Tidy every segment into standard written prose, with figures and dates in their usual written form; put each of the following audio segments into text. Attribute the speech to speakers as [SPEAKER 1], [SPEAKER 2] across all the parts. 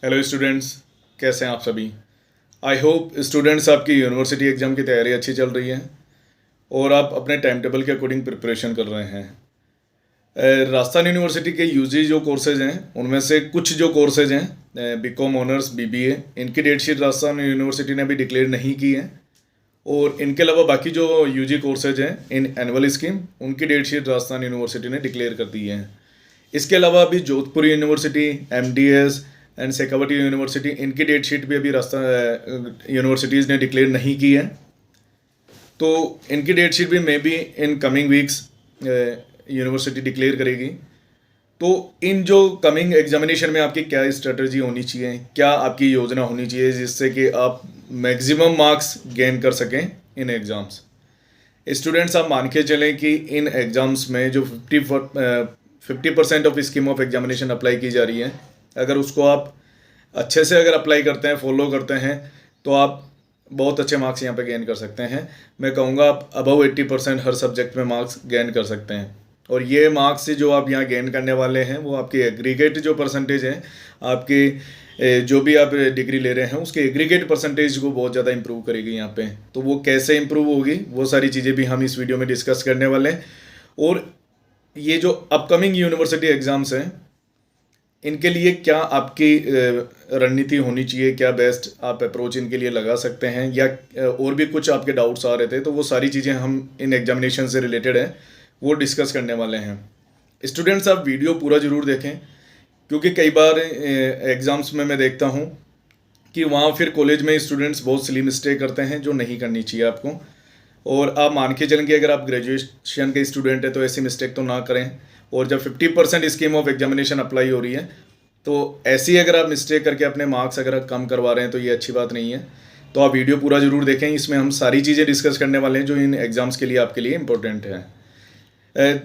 [SPEAKER 1] Hello students, कैसे हैं आप सभी। आई होप स्टूडेंट्स आपकी यूनिवर्सिटी एग्ज़ाम की तैयारी अच्छी चल रही है और आप अपने टाइम टेबल के अकॉर्डिंग प्रिपरेशन कर रहे हैं। राजस्थान यूनिवर्सिटी के यूजी जो कोर्सेज हैं उनमें से कुछ जो कोर्सेज हैं बीकॉम ऑनर्स बीबीए, इनकी डेट शीट राजस्थान यूनिवर्सिटी ने अभी डिक्लेयर नहीं की है। और इनके अलावा बाकी जो यूजी कोर्सेज हैं इन एनुअल स्कीम, उनकी डेट शीट राजस्थान यूनिवर्सिटी ने डिक्लेयर कर दी है। इसके अलावा अभी Jodhpur university, MDS and Shekhawati university, इनकी डेट शीट भी अभी राजस्थान यूनिवर्सिटीज़ ने डिक्लेयर नहीं की है। तो इनकी डेट शीट भी may be in coming weeks university declare करेगी। तो इन जो कमिंग एग्जामिनेशन में आपकी क्या स्ट्रेटजी होनी चाहिए, क्या आपकी योजना होनी चाहिए जिससे कि आप मैक्सिमम मार्क्स गेन कर सकें इन एग्ज़ाम्स। स्टूडेंट्स, आप मान के चलें कि इन एग्ज़ाम्स में जो 50% of scheme of examination apply की जा रही है, अगर उसको आप अच्छे से अगर अप्लाई करते हैं, फॉलो करते हैं, तो आप बहुत अच्छे मार्क्स यहाँ पे गेन कर सकते हैं। मैं कहूँगा आप अबव 80% हर सब्जेक्ट में मार्क्स गेन कर सकते हैं। और ये मार्क्स से जो आप यहाँ गेन करने वाले हैं वो आपकी एग्रीगेट जो परसेंटेज है, आपकी जो भी आप डिग्री ले रहे हैं उसके एग्रीगेट परसेंटेज को बहुत ज़्यादा इंप्रूव करेगी यहाँ पे। तो वो कैसे इंप्रूव होगी, वो सारी चीज़ें भी हम इस वीडियो में डिस्कस करने वाले हैं। और ये जो अपकमिंग यूनिवर्सिटी एग्ज़ाम्स हैं, इनके लिए क्या आपकी रणनीति होनी चाहिए, क्या बेस्ट आप अप्रोच इनके लिए लगा सकते हैं, या और भी कुछ आपके डाउट्स आ रहे थे, तो वो सारी चीज़ें हम इन एग्जामिनेशन से रिलेटेड है वो डिस्कस करने वाले हैं। स्टूडेंट्स, आप वीडियो पूरा ज़रूर देखें, क्योंकि कई बार एग्ज़ाम्स में मैं देखता हूँ कि वहाँ फिर कॉलेज में स्टूडेंट्स बहुत सिली मिस्टेक करते हैं जो नहीं करनी चाहिए आपको। और आप मान के चलें कि अगर आप ग्रेजुएशन के स्टूडेंट हैं तो ऐसी मिस्टेक तो ना करें। और जब 50% स्कीम ऑफ एग्जामिनेशन अप्लाई हो रही है, तो ऐसी अगर आप मिस्टेक करके अपने मार्क्स अगर कम करवा रहे हैं तो ये अच्छी बात नहीं है। तो आप वीडियो पूरा ज़रूर देखें, इसमें हम सारी चीज़ें डिस्कस करने वाले हैं जो इन एग्ज़ाम्स के लिए आपके लिए इंपॉर्टेंट है।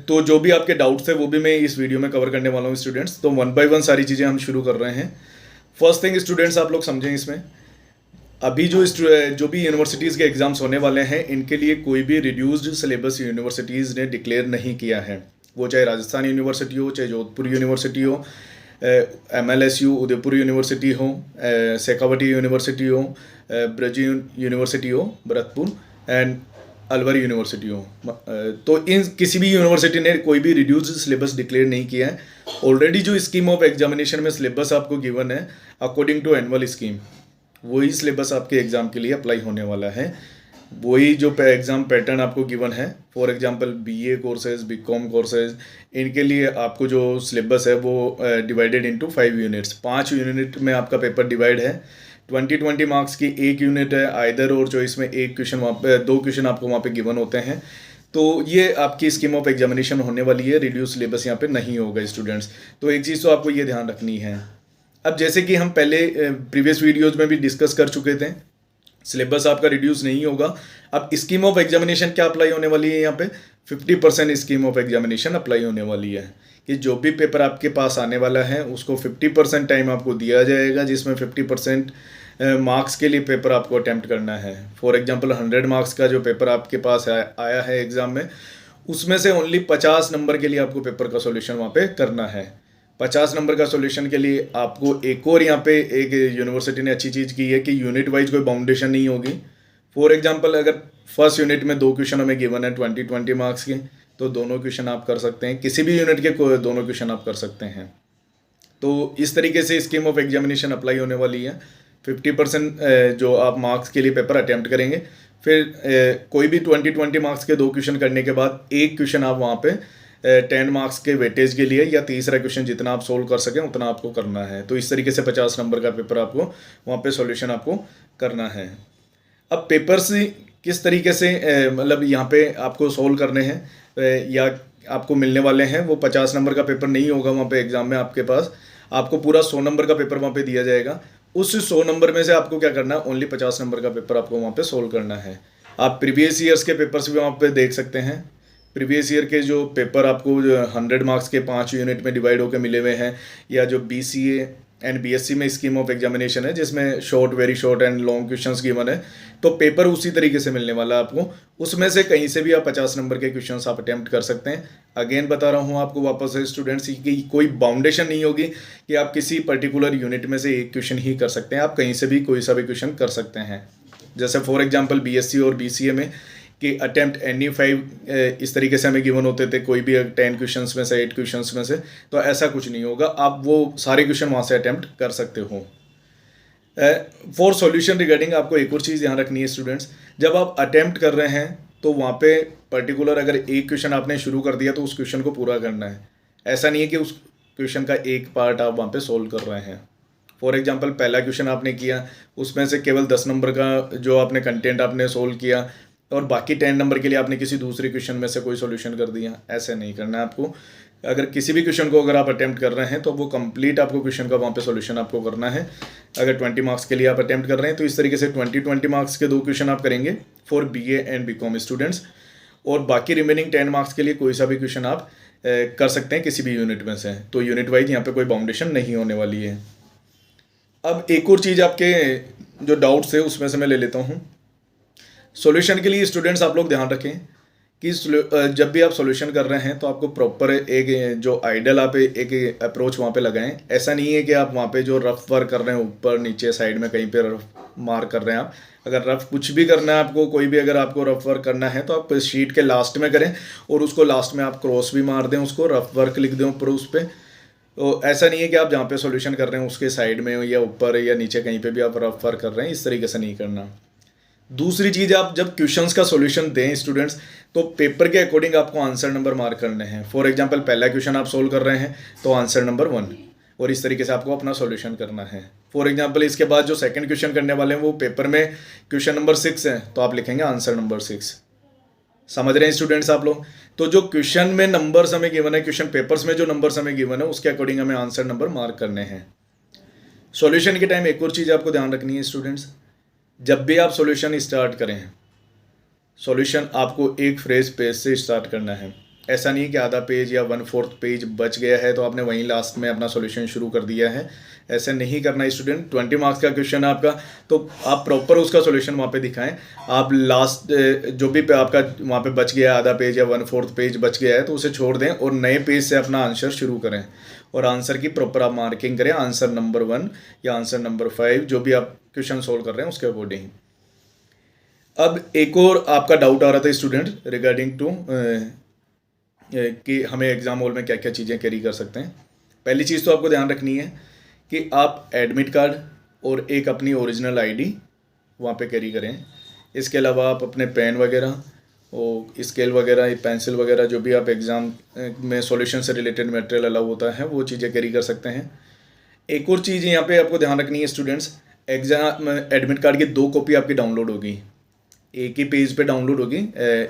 [SPEAKER 1] तो जो भी आपके डाउट्स थे वो भी मैं इस वीडियो में कवर करने वाला हूँ स्टूडेंट्स। तो वन बाय वन सारी चीज़ें हम शुरू कर रहे हैं। फर्स्ट थिंग स्टूडेंट्स, आप लोग समझें, इसमें अभी जो भी यूनिवर्सिटीज़ के एग्ज़ाम्स होने वाले हैं, इनके लिए कोई भी रिड्यूस्ड सिलेबस यूनिवर्सिटीज़ ने डिक्लेयर नहीं किया है। वो चाहे राजस्थान यूनिवर्सिटी हो, चाहे जोधपुर यूनिवर्सिटी हो, MLSU उदयपुर यूनिवर्सिटी हो, शेखावटी यूनिवर्सिटी हो, ब्रज यूनिवर्सिटी हो भरतपुर, एंड अलवर यूनिवर्सिटी हो। तो इन किसी भी यूनिवर्सिटी ने कोई भी रिड्यूस्ड सिलेबस डिक्लेयर नहीं किया है। ऑलरेडी जो स्कीम ऑफ एग्जामिनेशन में सिलेबस आपको गिवन है अकॉर्डिंग टू एनुअल स्कीम, वही सिलेबस आपके एग्ज़ाम के लिए अप्लाई होने वाला है। वही जो एग्ज़ाम पैटर्न आपको गिवन है, for example BA courses, BCom courses, इनके लिए आपको जो सिलेबस है वो डिवाइडेड इनटू 5 यूनिट्स, 5 यूनिट में आपका पेपर डिवाइड है। 20 मार्क्स की एक यूनिट है आइदर और चॉइस में, एक क्वेश्चन वहाँ पे, 2 क्वेश्चन आपको वहाँ पे गिवन होते हैं। तो ये आपकी स्कीम ऑफ एग्जामिनेशन होने वाली है, रिड्यूस सिलेबस यहाँ पे नहीं होगा स्टूडेंट्स। तो एक चीज़ तो आपको ये ध्यान रखनी है। अब जैसे कि हम पहले प्रीवियस वीडियोज़ में भी डिस्कस कर चुके थे, सिलेबस आपका रिड्यूस नहीं होगा। अब स्कीम ऑफ एग्जामिनेशन क्या अप्लाई होने वाली है यहाँ पे, 50% स्कीम ऑफ एग्जामिनेशन अप्लाई होने वाली है कि जो भी पेपर आपके पास आने वाला है उसको 50% टाइम आपको दिया जाएगा, जिसमें 50% मार्क्स के लिए पेपर आपको अटैम्प्ट करना है। फॉर एग्जांपल 100 मार्क्स का जो पेपर आपके पास आया है एग्ज़ाम में, उसमें से ओनली 50 नंबर के लिए आपको पेपर का सॉल्यूशन वहाँ पे करना है। 50 नंबर का सॉल्यूशन के लिए आपको एक और यहाँ पे एक यूनिवर्सिटी ने अच्छी चीज़ की है कि यूनिट वाइज कोई बाउंडेशन नहीं होगी। फॉर एग्जांपल अगर फर्स्ट यूनिट में 2 क्वेश्चन हमें गिवन है 20 मार्क्स के, तो दोनों क्वेश्चन आप कर सकते हैं, किसी भी यूनिट के दोनों क्वेश्चन आप कर सकते हैं। तो इस तरीके से स्कीम ऑफ एग्जामिनेशन अप्लाई होने वाली है। 50% जो आप मार्क्स के लिए पेपर अटैम्प्ट करेंगे, फिर कोई भी 20 मार्क्स के 2 क्वेश्चन करने के बाद एक क्वेश्चन आप वहाँ पे 10 मार्क्स के वेटेज के लिए, या तीसरा क्वेश्चन जितना आप सोल्व कर सकें उतना आपको करना है। तो इस तरीके से 50 नंबर का पेपर आपको वहाँ पे सॉल्यूशन आपको करना है। अब पेपर्स किस तरीके से मतलब यहाँ पे आपको सोल्व करने हैं या आपको मिलने वाले हैं, वो 50 नंबर का पेपर नहीं होगा वहाँ पे एग्ज़ाम में आपके पास, आपको पूरा 100 नंबर का पेपर वहाँ पे दिया जाएगा। उस 100 नंबर में से आपको क्या करना है, ओनली 50 नंबर का पेपर आपको वहाँ पे सोल्व करना है। आप प्रीवियस ईयर्स के पेपर्स भी वहाँ पे देख सकते हैं। प्रीवियस ईयर के जो पेपर आपको 100 मार्क्स के 5 यूनिट में डिवाइड होकर मिले हुए हैं, या जो BCA एंड बीएससी में स्कीम ऑफ एग्जामिनेशन है जिसमें short, very short and long questions given है, तो पेपर उसी तरीके से मिलने वाला है आपको। उसमें से कहीं से भी आप 50 नंबर के क्वेश्चंस आप अटेम्प्ट कर सकते हैं। अगेन बता रहा हूँ आपको वापस से स्टूडेंट्स की कोई बाउंडेशन नहीं होगी कि आप किसी पर्टिकुलर यूनिट में से एक क्वेश्चन ही कर सकते हैं, आप कहीं से भी कोई सा भी क्वेश्चन कर सकते हैं। जैसे फॉर एग्जाम्पल बीएससी और बीसीए में कि अटेम्प्ट एनी 5 इस तरीके से हमें गिवन होते थे, कोई भी 10 क्वेश्चंस में से 8 क्वेश्चंस में से, तो ऐसा कुछ नहीं होगा, आप वो सारे क्वेश्चन वहाँ से अटेम्प्ट कर सकते हो। फॉर सॉल्यूशन रिगार्डिंग आपको एक और चीज़ ध्यान रखनी है स्टूडेंट्स, जब आप अटेम्प्ट कर रहे हैं तो वहाँ पे पर्टिकुलर अगर एक क्वेश्चन आपने शुरू कर दिया तो उस क्वेश्चन को पूरा करना है। ऐसा नहीं है कि उस क्वेश्चन का एक पार्ट आप वहाँ पे सोल्व कर रहे हैं। फॉर एग्जांपल पहला क्वेश्चन आपने किया, उसमें से केवल 10 नंबर का जो आपने कंटेंट आपने सोल्व किया और बाकी 10 नंबर के लिए आपने किसी दूसरे क्वेश्चन में से कोई सॉल्यूशन कर दिया, ऐसे नहीं करना है आपको। अगर किसी भी क्वेश्चन को अगर आप अटेम्प्ट कर रहे हैं तो वो कंप्लीट आपको क्वेश्चन का वहाँ पे सॉल्यूशन आपको करना है। अगर 20 मार्क्स के लिए आप अटेम्प्ट कर रहे हैं तो इस तरीके से 20 मार्क्स के 2 क्वेश्चन आप करेंगे for BA and BCom students, और बाकी रिमेनिंग 10 मार्क्स के लिए कोई सा भी क्वेश्चन आप कर सकते हैं किसी भी यूनिट में से। तो यूनिट वाइज यहाँ पे कोई बाउंडेशन नहीं होने वाली है। अब एक और चीज़ आपके जो डाउट्स है उसमें से मैं ले लेता हूँ। सॉल्यूशन के लिए स्टूडेंट्स आप लोग ध्यान रखें कि जब भी आप सॉल्यूशन कर रहे हैं तो आपको प्रॉपर एक जो आइडियल आप एक अप्रोच वहाँ पे लगाएं। ऐसा नहीं है कि आप वहाँ पे जो रफ वर्क कर रहे हैं ऊपर नीचे साइड में कहीं पे रफ मार्क कर रहे हैं। आप अगर रफ कुछ भी करना है आपको, कोई भी अगर आपको रफ वर्क करना है तो आप शीट के लास्ट में करें और उसको लास्ट में आप क्रॉस भी मार दें, उसको रफ वर्क लिख दें ऊपर उस पर। तो ऐसा नहीं है कि आप जहाँ पे सॉल्यूशन कर रहे हैं उसके साइड में या ऊपर या नीचे कहीं पे भी आप रफ वर्क कर रहे हैं, इस तरीके से नहीं करना। दूसरी चीज़, आप जब क्वेश्चंस का सॉल्यूशन दें स्टूडेंट्स तो पेपर के अकॉर्डिंग आपको आंसर नंबर मार्क करने हैं। फॉर एग्जांपल पहला क्वेश्चन आप सोल्व कर रहे हैं तो आंसर नंबर 1, और इस तरीके से आपको अपना सॉल्यूशन करना है। फॉर एग्जांपल इसके बाद जो सेकंड क्वेश्चन करने वाले हैं वो पेपर में क्वेश्चन नंबर 6 है तो आप लिखेंगे आंसर नंबर 6। समझ रहे हैं स्टूडेंट्स आप लोग? तो जो क्वेश्चन में नंबर्स हमें गिवन है, क्वेश्चन पेपर्स में जो नंबर्स हमें गिवन है उसके अकॉर्डिंग हमें आंसर नंबर मार्क करने हैं। सॉल्यूशन के टाइम एक और चीज़ आपको ध्यान रखनी है स्टूडेंट्स, जब भी आप सॉल्यूशन स्टार्ट करें, सॉल्यूशन आपको एक फ्रेज पेज से स्टार्ट करना है। ऐसा नहीं कि आधा पेज या 1/4 पेज बच गया है तो आपने वहीं लास्ट में अपना सॉल्यूशन शुरू कर दिया है, ऐसे नहीं करना स्टूडेंट। 20 मार्क्स का क्वेश्चन है आपका तो आप प्रॉपर उसका सॉल्यूशन वहाँ पे दिखाएं। आप लास्ट जो भी आपका वहाँ पे बच गया है, आधा पेज या 1/4 पेज बच गया है तो उसे छोड़ दें और नए पेज से अपना आंसर शुरू करें और आंसर की प्रॉपर आप मार्किंग करें, आंसर नंबर 1 या आंसर नंबर 5 जो भी आप क्वेश्चन सोल्व कर रहे हैं उसके अकॉर्डिंग। अब एक और आपका डाउट आ रहा था स्टूडेंट रिगार्डिंग टू कि हमें एग्जाम हॉल में क्या क्या चीज़ें कैरी कर सकते हैं। पहली चीज़ तो आपको ध्यान रखनी है कि आप एडमिट कार्ड और एक अपनी ओरिजिनल आईडी वहाँ पे कैरी करें। इसके अलावा आप अपने पेन वगैरह और स्केल वगैरह, पेंसिल वगैरह जो भी आप एग्ज़ाम में सॉल्यूशन से रिलेटेड मटेरियल अलाउ होता है वो चीज़ें कैरी कर सकते हैं। एक और चीज़ यहाँ पे आपको ध्यान रखनी है स्टूडेंट्स, एग्जाम एडमिट कार्ड की 2 कॉपी आपकी डाउनलोड होगी, एक ही पेज पे डाउनलोड होगी,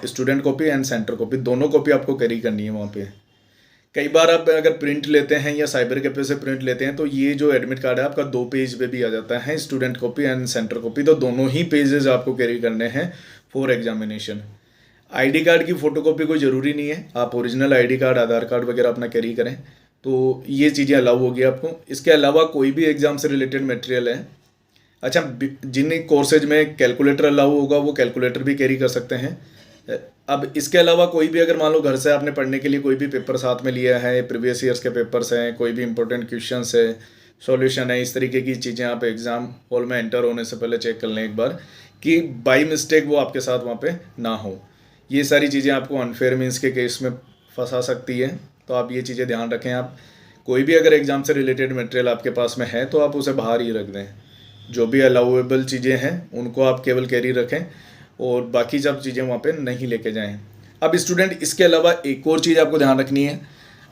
[SPEAKER 1] student copy and centre copy, दोनों कॉपी आपको कैरी करनी है वहाँ पे। कई बार आप अगर प्रिंट लेते हैं या साइबर कैफे से प्रिंट लेते हैं तो ये जो एडमिट कार्ड है आपका 2 पेज पे भी आ जाता है, student copy and centre copy, तो दोनों ही पेजेस आपको कैरी करने हैं फॉर एग्जामिनेशन। आईडी कार्ड की फ़ोटोकॉपी कोई ज़रूरी नहीं है, आप ओरिजिनल आईडी कार्ड, आधार कार्ड वगैरह अपना कैरी करें तो ये चीज़ें अलाउ होगी आपको। इसके अलावा कोई भी एग्ज़ाम से रिलेटेड मटेरियल है, अच्छा जिन कोर्सेज में कैलकुलेटर अलाउ होगा वो कैलकुलेटर भी कैरी कर सकते हैं। अब इसके अलावा कोई भी अगर मान लो घर से आपने पढ़ने के लिए कोई भी पेपर साथ में लिया है, प्रीवियस ईयर्स के पेपर्स हैं, कोई भी इंपॉर्टेंट क्वेश्चंस है, सॉल्यूशन है, इस तरीके की चीज़ें आप एग्ज़ाम हॉल में एंटर होने से पहले चेक कर लें एक बार कि बाई मिस्टेक वो आपके साथ वहाँ पे ना हो। ये सारी चीज़ें आपको अनफेयर मीन्स के केस में फंसा सकती है, तो आप ये चीज़ें ध्यान रखें। आप कोई भी अगर एग्ज़ाम से रिलेटेड मटेरियल आपके पास में है तो आप उसे बाहर ही रख दें। जो भी अलाउएबल चीज़ें हैं उनको आप केवल कैरी रखें और बाकी सब चीज़ें वहाँ पे नहीं लेके जाएं। अब स्टूडेंट इसके अलावा एक और चीज़ आपको ध्यान रखनी है,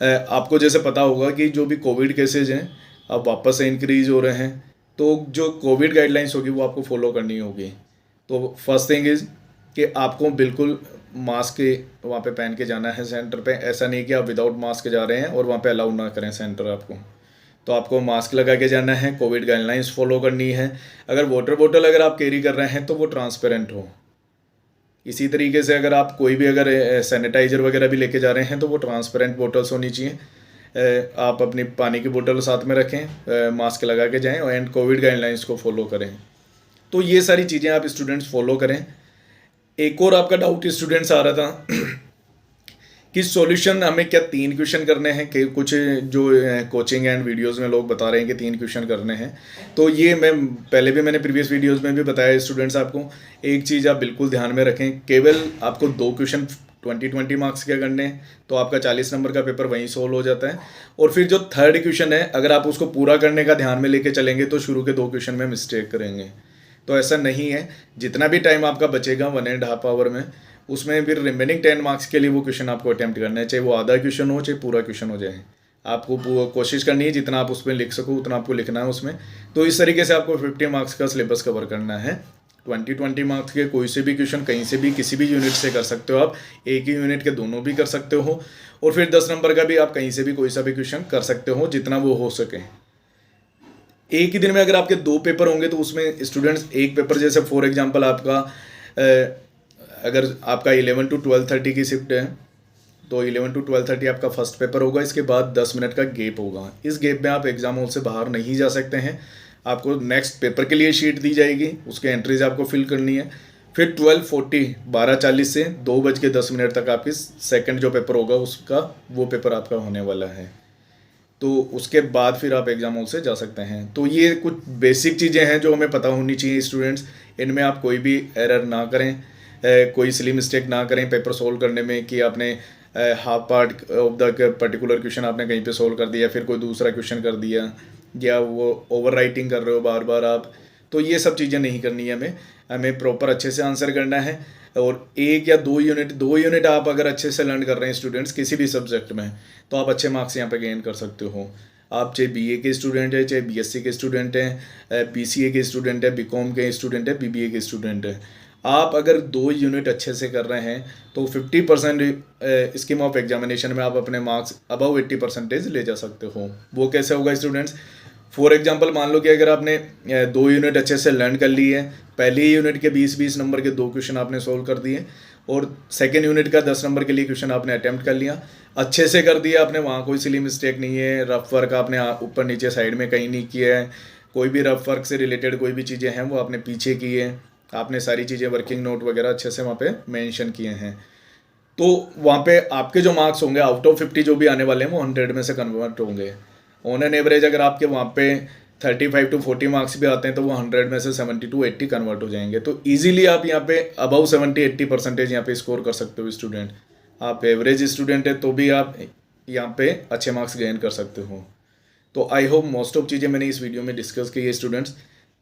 [SPEAKER 1] आपको जैसे पता होगा कि जो भी कोविड केसेज हैं अब वापस से इंक्रीज़ हो रहे हैं, तो जो कोविड गाइडलाइंस होगी वो आपको फॉलो करनी होगी। तो फर्स्ट थिंग इज़ कि आपको बिल्कुल मास्क वहाँ पे पहन के जाना है सेंटर पे। ऐसा नहीं कि आप विदाउट मास्क जा रहे हैं और वहाँ पे अलाउ ना करें सेंटर आपको, तो आपको मास्क लगा के जाना है, कोविड गाइडलाइंस फॉलो करनी है। अगर वाटर बोतल अगर आप कैरी कर रहे हैं तो वो ट्रांसपेरेंट हो। इसी तरीके से अगर आप कोई भी अगर सैनिटाइज़र वगैरह भी लेके जा रहे हैं तो वो ट्रांसपेरेंट बोटल्स होनी चाहिए। आप अपनी पानी की बोतल साथ में रखें, मास्क लगा के जाएं एंड कोविड गाइडलाइंस को फॉलो करें। तो ये सारी चीज़ें आप स्टूडेंट्स फॉलो करें। एक और आपका डाउट स्टूडेंट्स आ रहा था कि सॉल्यूशन हमें क्या 3 क्वेश्चन करने हैं, कि कुछ जो कोचिंग एंड वीडियोस में लोग बता रहे हैं कि 3 क्वेश्चन करने हैं। तो ये मैंने प्रीवियस वीडियोस में भी बताया स्टूडेंट्स, आपको एक चीज़ आप बिल्कुल ध्यान में रखें, केवल आपको 2 क्वेश्चन 20 मार्क्स के करने हैं, तो आपका 40 नंबर का पेपर वहीं सोल्व हो जाता है। और फिर जो थर्ड क्वेश्चन है, अगर आप उसको पूरा करने का ध्यान में लेके चलेंगे तो शुरू के 2 क्वेश्चन में मिस्टेक करेंगे। तो ऐसा नहीं है, जितना भी टाइम आपका बचेगा 1.5 आवर में, उसमें फिर रिमेनिंग 10 मार्क्स के लिए वो क्वेश्चन आपको अटैम्प्ट करना है, चाहे वो आधा क्वेश्चन हो चाहे पूरा क्वेश्चन हो जाए। आपको कोशिश करनी है जितना आप उसमें लिख सको उतना आपको लिखना है उसमें। तो इस तरीके से आपको 50 मार्क्स का सिलेबस कवर करना है। 20 मार्क्स के कोई से भी क्वेश्चन कहीं से भी किसी भी यूनिट से कर सकते हो आप, एक ही यूनिट के दोनों भी कर सकते हो। और फिर 10 नंबर का भी आप कहीं से भी कोई सा भी क्वेश्चन कर सकते हो, जितना वो हो सके। एक ही दिन में अगर आपके 2 पेपर होंगे तो उसमें स्टूडेंट्स एक पेपर, जैसे फॉर एग्जांपल आपका अगर आपका 11 to 12:30 की शिफ्ट है तो 11 to 12:30 आपका फर्स्ट पेपर होगा, इसके बाद 10 मिनट का गैप होगा। इस गैप में आप एग्जाम हॉल से बाहर नहीं जा सकते हैं। आपको नेक्स्ट पेपर के लिए शीट दी जाएगी, उसके एंट्रीज आपको फिल करनी है। फिर 12:40 से 2:10 तक आपकी सेकंड जो पेपर होगा उसका वो पेपर आपका होने वाला है। तो उसके बाद फिर आप एग्जाम हॉल से जा सकते हैं। तो ये कुछ बेसिक चीज़ें हैं जो हमें पता होनी चाहिए स्टूडेंट्स। इनमें आप कोई भी एरर ना करें, कोई सिली मिस्टेक ना करें पेपर सोल्व करने में, कि आपने half part of the particular question आपने कहीं पे सोल्व कर दिया, फिर कोई दूसरा क्वेश्चन कर दिया, या वो ओवर राइटिंग कर रहे हो बार बार आप। तो ये सब चीज़ें नहीं करनी है हमें प्रॉपर अच्छे से आंसर करना है। और 1 या 2 यूनिट आप अगर अच्छे से लर्न कर रहे हैं स्टूडेंट्स किसी भी सब्जेक्ट में, तो आप अच्छे मार्क्स यहाँ पे गेन कर सकते हो। आप चाहे बीए के स्टूडेंट है, चाहे बीएससी के स्टूडेंट हैं, बीसीए के स्टूडेंट है, बीकॉम के स्टूडेंट है, बीबीए के स्टूडेंट है, आप अगर 2 यूनिट अच्छे से कर रहे हैं तो 50% स्कीम ऑफ एग्जामिनेशन में आप अपने मार्क्स अबव 80% ले जा सकते हो। वो कैसे होगा स्टूडेंट्स? फॉर एग्जांपल मान लो कि अगर आपने 2 यूनिट अच्छे से लर्न कर ली है, पहले ही यूनिट के 20-20 नंबर के 2 क्वेश्चन आपने सोल्व कर दिए, और सेकेंड यूनिट का 10 नंबर के लिए क्वेश्चन आपने अटैम्प्ट कर लिया, अच्छे से कर दिया आपने, वहाँ कोई सिली मिस्टेक नहीं है, रफ वर्क आपने ऊपर नीचे साइड में कहीं नहीं किया है, कोई भी रफ वर्क से रिलेटेड कोई भी चीज़ें हैं वो आपने पीछे की है, आपने सारी चीज़ें वर्किंग नोट वगैरह अच्छे से वहाँ पे मेंशन किए हैं, तो वहाँ पे आपके जो मार्क्स होंगे आउट ऑफ 50 जो भी आने वाले हैं वो 100 में से कन्वर्ट होंगे। ऑन एन एवरेज अगर आपके वहाँ पे 35 to 40 मार्क्स भी आते हैं तो वो 100 में से 70 to 80 कन्वर्ट हो जाएंगे। तो ईजिली आप यहाँ पे अबव 70-80% यहाँ पे स्कोर कर सकते हो स्टूडेंट। आप एवरेज स्टूडेंट है तो भी आप यहाँ पे अच्छे मार्क्स गेन कर सकते हो। तो आई होप मोस्ट ऑफ चीज़ें मैंने इस वीडियो में डिस्कस की है स्टूडेंट्स।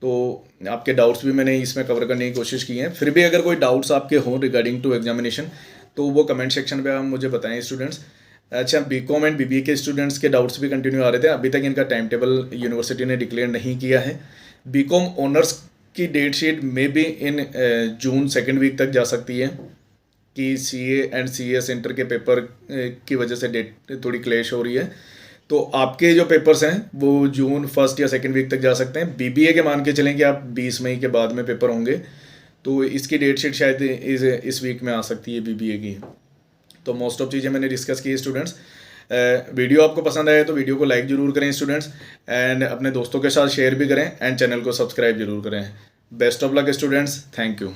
[SPEAKER 1] तो आपके डाउट्स भी मैंने इसमें कवर करने की कोशिश की है। फिर भी अगर कोई डाउट्स आपके हों रिगार्डिंग टू एग्जामिनेशन तो वो कमेंट सेक्शन पे आप मुझे बताएं स्टूडेंट्स। अच्छा, बीकॉम एंड बीबीए के स्टूडेंट्स के डाउट्स भी कंटिन्यू आ रहे थे, अभी तक इनका टाइम टेबल यूनिवर्सिटी ने डिक्लेयर नहीं किया है। बीकॉम ऑनर्स की डेट शीट में भी इन जून सेकेंड वीक तक जा सकती है, कि सीए एंड सीए सेंटर के पेपर की वजह से डेट थोड़ी क्लैश हो रही है। तो आपके जो पेपर्स हैं वो जून फर्स्ट या सेकेंड वीक तक जा सकते हैं। बीबीए के मान के चलें कि आप 20 मई के बाद में पेपर होंगे, तो इसकी डेट शीट शायद इस वीक में आ सकती है बीबीए की। तो मोस्ट ऑफ चीज़ें मैंने डिस्कस की स्टूडेंट्स। वीडियो आपको पसंद आया तो वीडियो को लाइक जरूर करें स्टूडेंट्स, एंड अपने दोस्तों के साथ शेयर भी करें, एंड चैनल को सब्सक्राइब जरूर करें। Best of luck students, thank you.